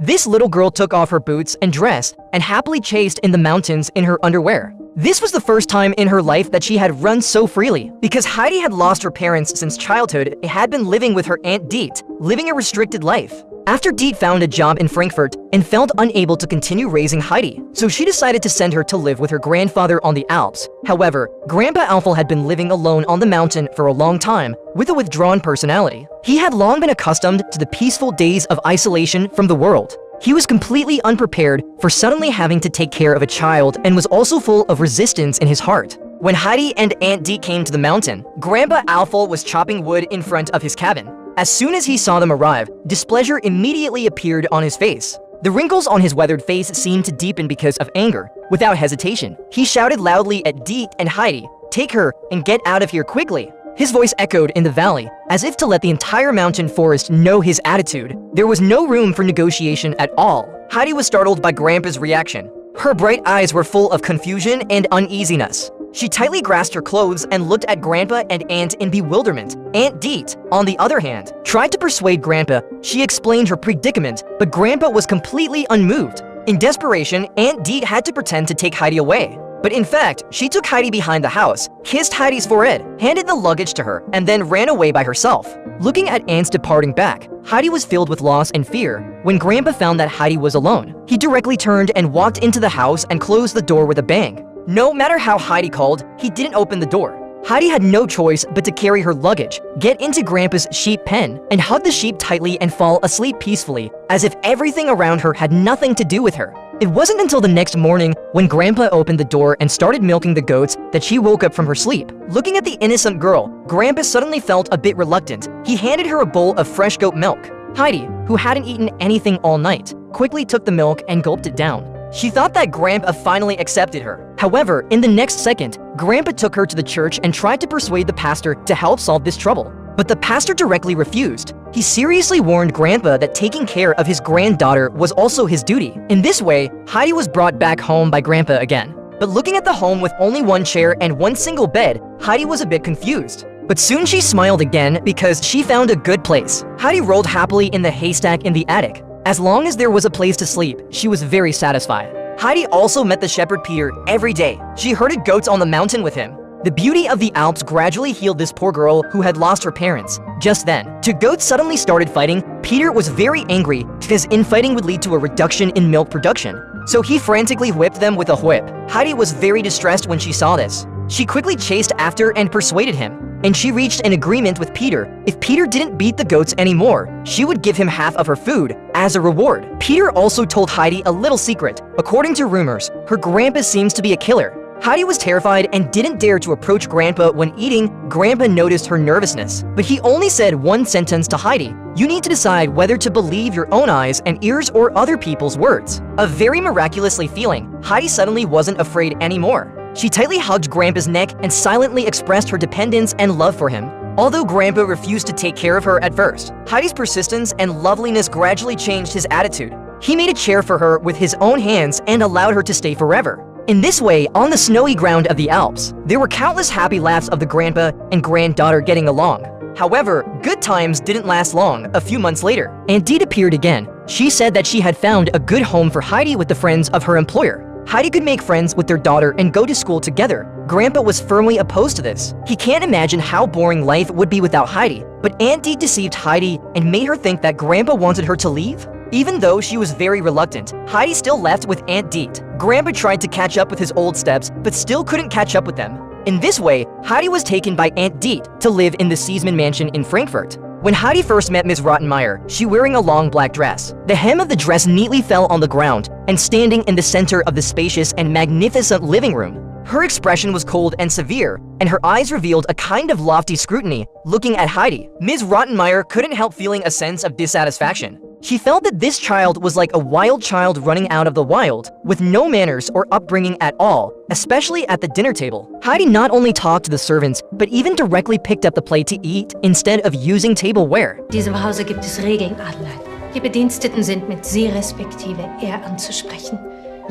This little girl took off her boots and dress and happily chased in the mountains in her underwear. This was the first time in her life that she had run so freely. Because Heidi had lost her parents since childhood, and had been living with her Aunt Ditty, living a restricted life. After Ditty found a job in Frankfurt and felt unable to continue raising Heidi, so she decided to send her to live with her grandfather on the Alps. However, Grandpa Alfel had been living alone on the mountain for a long time, with a withdrawn personality. He had long been accustomed to the peaceful days of isolation from the world. He was completely unprepared for suddenly having to take care of a child and was also full of resistance in his heart. When Heidi and Aunt Ditty came to the mountain, Grandpa Alfel was chopping wood in front of his cabin. As soon as he saw them arrive, displeasure immediately appeared on his face. The wrinkles on his weathered face seemed to deepen because of anger. Without hesitation, he shouted loudly at Ditty and Heidi, "Take her and get out of here quickly." His voice echoed in the valley, as if to let the entire mountain forest know his attitude. There was no room for negotiation at all. Heidi was startled by Grandpa's reaction. Her bright eyes were full of confusion and uneasiness. She tightly grasped her clothes and looked at Grandpa and Aunt in bewilderment. Aunt Ditty, on the other hand, tried to persuade Grandpa. She explained her predicament, but Grandpa was completely unmoved. In desperation, Aunt Ditty had to pretend to take Heidi away. But in fact, she took Heidi behind the house, kissed Heidi's forehead, handed the luggage to her, and then ran away by herself. Looking at Aunt's departing back, Heidi was filled with loss and fear. When Grandpa found that Heidi was alone, he directly turned and walked into the house and closed the door with a bang. No matter how Heidi called, he didn't open the door. Heidi had no choice but to carry her luggage, get into Grandpa's sheep pen, and hug the sheep tightly and fall asleep peacefully, as if everything around her had nothing to do with her. It wasn't until the next morning, when Grandpa opened the door and started milking the goats, that she woke up from her sleep. Looking at the innocent girl, Grandpa suddenly felt a bit reluctant. He handed her a bowl of fresh goat milk. Heidi, who hadn't eaten anything all night, quickly took the milk and gulped it down. She thought that Grandpa finally accepted her. However, in the next second, Grandpa took her to the church and tried to persuade the pastor to help solve this trouble. But the pastor directly refused. He seriously warned Grandpa that taking care of his granddaughter was also his duty. In this way, Heidi was brought back home by Grandpa again. But looking at the home with only one chair and one single bed, Heidi was a bit confused. But soon she smiled again because she found a good place. Heidi rolled happily in the haystack in the attic. As long as there was a place to sleep, she was very satisfied. Heidi also met the shepherd Peter every day. She herded goats on the mountain with him. The beauty of the Alps gradually healed this poor girl who had lost her parents. Just then, two goats suddenly started fighting. Peter was very angry because infighting would lead to a reduction in milk production. So he frantically whipped them with a whip. Heidi was very distressed when she saw this. She quickly chased after and persuaded him. And she reached an agreement with Peter. If Peter didn't beat the goats anymore, she would give him half of her food as a reward. Peter also told Heidi a little secret. According to rumors, her grandpa seems to be a killer. Heidi was terrified and didn't dare to approach Grandpa when eating. Grandpa noticed her nervousness, but he only said one sentence to Heidi: "You need to decide whether to believe your own eyes and ears or other people's words." A very miraculously feeling, Heidi suddenly wasn't afraid anymore. She tightly hugged Grandpa's neck and silently expressed her dependence and love for him. Although Grandpa refused to take care of her at first, Heidi's persistence and loveliness gradually changed his attitude. He made a chair for her with his own hands and allowed her to stay forever. In this way, on the snowy ground of the Alps, there were countless happy laughs of the grandpa and granddaughter getting along. However, good times didn't last long. A few months later, Aunt Ditty appeared again. She said that she had found a good home for Heidi with the friends of her employer. Heidi could make friends with their daughter and go to school together. Grandpa was firmly opposed to this. He can't imagine how boring life would be without Heidi. But Aunt Ditty deceived Heidi and made her think that Grandpa wanted her to leave. Even though she was very reluctant, Heidi still left with Aunt Ditty. Grandpa tried to catch up with his old steps, but still couldn't catch up with them. In this way, Heidi was taken by Aunt Ditty to live in the Zeisserman mansion in Frankfurt. When Heidi first met Ms. Rottenmeier, she wearing a long black dress. The hem of the dress neatly fell on the ground, and standing in the center of the spacious and magnificent living room. Her expression was cold and severe, and her eyes revealed a kind of lofty scrutiny. Looking at Heidi, Ms. Rottenmeier couldn't help feeling a sense of dissatisfaction. She felt that this child was like a wild child running out of the wild, with no manners or upbringing at all, especially at the dinner table. Heidi not only talked to the servants, but even directly picked up the plate to eat instead of using tableware. In diesem Hause gibt es Regeln, Adeline. Die Bediensteten sind mit Sie respektive er anzusprechen.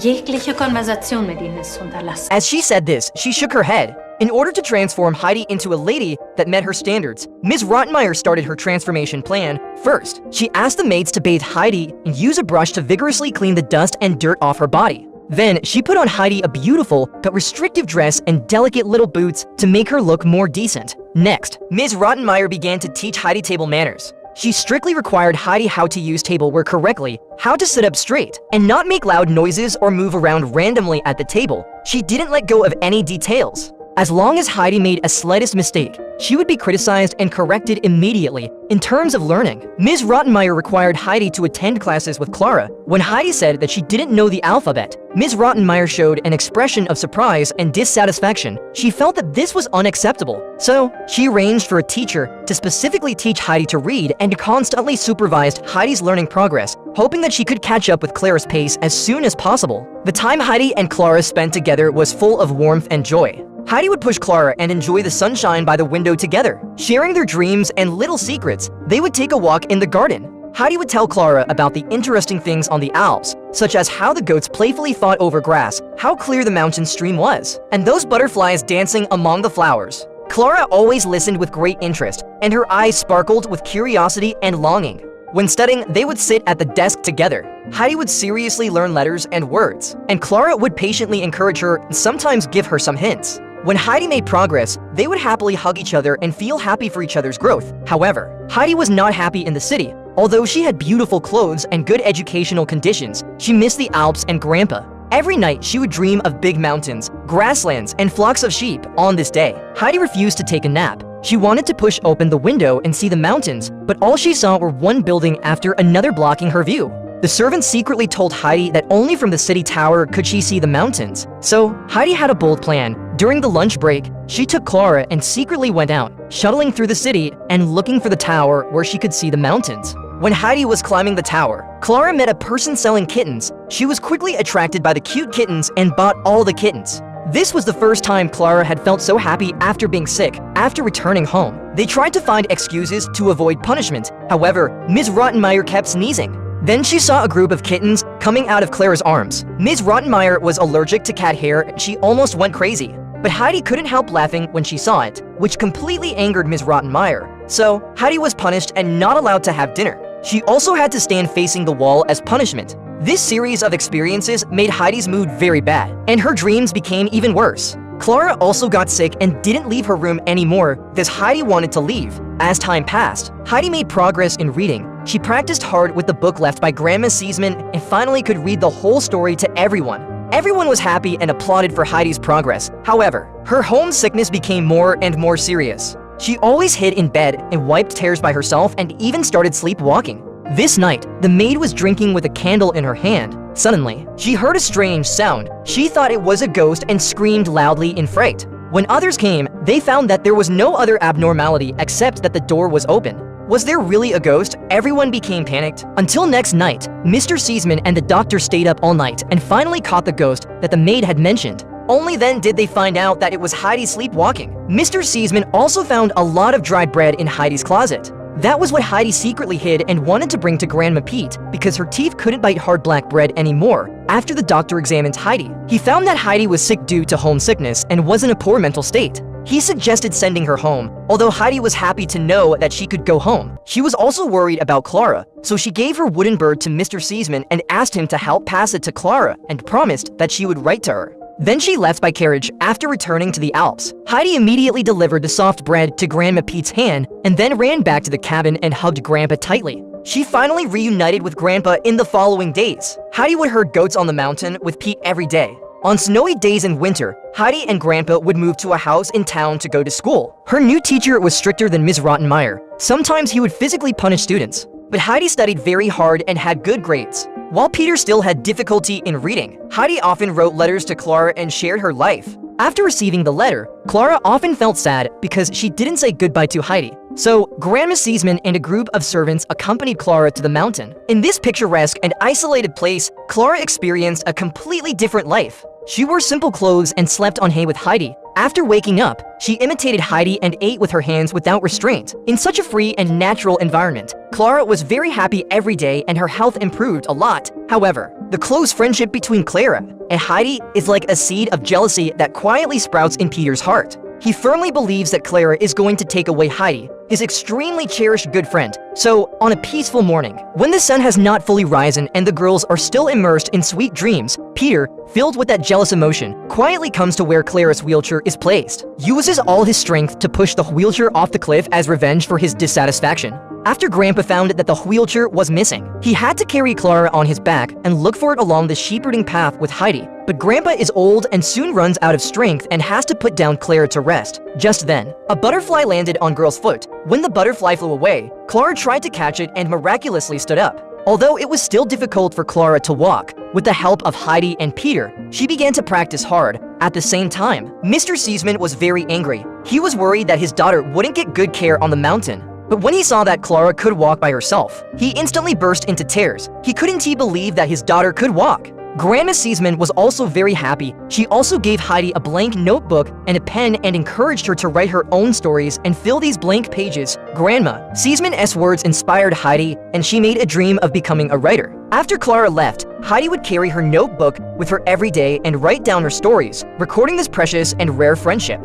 Jegliche Konversation mit ihnen ist unterlassen. As she said this, she shook her head. In order to transform Heidi into a lady that met her standards, Ms. Rottenmeier started her transformation plan. First, she asked the maids to bathe Heidi and use a brush to vigorously clean the dust and dirt off her body. Then, she put on Heidi a beautiful but restrictive dress and delicate little boots to make her look more decent. Next, Ms. Rottenmeier began to teach Heidi table manners. She strictly required Heidi how to use tableware correctly, how to sit up straight, and not make loud noises or move around randomly at the table. She didn't let go of any details. As long as Heidi made a slightest mistake, she would be criticized and corrected immediately. In terms of learning, Ms. Rottenmeier required Heidi to attend classes with Clara. When Heidi said that she didn't know the alphabet, Ms. Rottenmeier showed an expression of surprise and dissatisfaction. She felt that this was unacceptable. So, she arranged for a teacher to specifically teach Heidi to read and constantly supervised Heidi's learning progress, hoping that she could catch up with Clara's pace as soon as possible. The time Heidi and Clara spent together was full of warmth and joy. Heidi would push Clara and enjoy the sunshine by the window together. Sharing their dreams and little secrets, they would take a walk in the garden. Heidi would tell Clara about the interesting things on the Alps, such as how the goats playfully fought over grass, how clear the mountain stream was, and those butterflies dancing among the flowers. Clara always listened with great interest, and her eyes sparkled with curiosity and longing. When studying, they would sit at the desk together. Heidi would seriously learn letters and words, and Clara would patiently encourage her and sometimes give her some hints. When Heidi made progress, they would happily hug each other and feel happy for each other's growth. However, Heidi was not happy in the city. Although she had beautiful clothes and good educational conditions, she missed the Alps and Grandpa. Every night, she would dream of big mountains, grasslands, and flocks of sheep. On this day, Heidi refused to take a nap. She wanted to push open the window and see the mountains, but all she saw were one building after another blocking her view. The servant secretly told Heidi that only from the city tower could she see the mountains. So, Heidi had a bold plan. During the lunch break, she took Clara and secretly went out, shuttling through the city and looking for the tower where she could see the mountains. When Heidi was climbing the tower, Clara met a person selling kittens. She was quickly attracted by the cute kittens and bought all the kittens. This was the first time Clara had felt so happy after being sick, after returning home. They tried to find excuses to avoid punishment. However, Ms. Rottenmeier kept sneezing. Then she saw a group of kittens coming out of Clara's arms. Ms. Rottenmeier was allergic to cat hair and she almost went crazy. But Heidi couldn't help laughing when she saw it, which completely angered Ms. Rottenmeier. So, Heidi was punished and not allowed to have dinner. She also had to stand facing the wall as punishment. This series of experiences made Heidi's mood very bad, and her dreams became even worse. Clara also got sick and didn't leave her room anymore, thus Heidi wanted to leave. As time passed, Heidi made progress in reading. She practiced hard with the book left by Grandma Zeisserman and finally could read the whole story to everyone. Everyone was happy and applauded for Heidi's progress. However, her homesickness became more and more serious. She always hid in bed and wiped tears by herself and even started sleepwalking. This night, the maid was drinking with a candle in her hand. Suddenly, she heard a strange sound. She thought it was a ghost and screamed loudly in fright. When others came, they found that there was no other abnormality except that the door was open. Was there really a ghost? Everyone became panicked. Until next night, Mr. Zeisserman and the doctor stayed up all night and finally caught the ghost that the maid had mentioned. Only then did they find out that it was Heidi sleepwalking. Mr. Zeisserman also found a lot of dried bread in Heidi's closet. That was what Heidi secretly hid and wanted to bring to Grandma Pete because her teeth couldn't bite hard black bread anymore. After the doctor examined Heidi, he found that Heidi was sick due to homesickness and was in a poor mental state. He suggested sending her home, although Heidi was happy to know that she could go home. She was also worried about Clara, so she gave her wooden bird to Mr. Zeisserman and asked him to help pass it to Clara and promised that she would write to her. Then she left by carriage after returning to the Alps. Heidi immediately delivered the soft bread to Grandma Pete's hand and then ran back to the cabin and hugged Grandpa tightly. She finally reunited with Grandpa in the following days. Heidi would herd goats on the mountain with Pete every day. On snowy days in winter, Heidi and Grandpa would move to a house in town to go to school. Her new teacher was stricter than Ms. Rottenmeier. Sometimes he would physically punish students. But Heidi studied very hard and had good grades. While Peter still had difficulty in reading, Heidi often wrote letters to Clara and shared her life. After receiving the letter, Clara often felt sad because she didn't say goodbye to Heidi. So, Grandma Zeisserman and a group of servants accompanied Clara to the mountain. In this picturesque and isolated place, Clara experienced a completely different life. She wore simple clothes and slept on hay with Heidi. After waking up, she imitated Heidi and ate with her hands without restraint. In such a free and natural environment, Clara was very happy every day and her health improved a lot. However, the close friendship between Clara and Heidi is like a seed of jealousy that quietly sprouts in Peter's heart. He firmly believes that Clara is going to take away Heidi, his extremely cherished good friend. So, on a peaceful morning, when the sun has not fully risen and the girls are still immersed in sweet dreams, Peter, filled with that jealous emotion, quietly comes to where Clara's wheelchair is placed, uses all his strength to push the wheelchair off the cliff as revenge for his dissatisfaction. After Grandpa found that the wheelchair was missing, he had to carry Clara on his back and look for it along the sheep-herding path with Heidi. But Grandpa is old and soon runs out of strength and has to put down Clara to rest. Just then, a butterfly landed on Girl's foot. When the butterfly flew away, Clara tried to catch it and miraculously stood up. Although it was still difficult for Clara to walk, with the help of Heidi and Peter, she began to practice hard. At the same time, Mr. Zeisserman was very angry. He was worried that his daughter wouldn't get good care on the mountain. But when he saw that Clara could walk by herself, he instantly burst into tears. He couldn't believe that his daughter could walk. Grandma Zeisserman was also very happy. She also gave Heidi a blank notebook and a pen and encouraged her to write her own stories and fill these blank pages. Grandma Zeisserman's words inspired Heidi, and she made a dream of becoming a writer. After Clara left, Heidi would carry her notebook with her every day and write down her stories, recording this precious and rare friendship.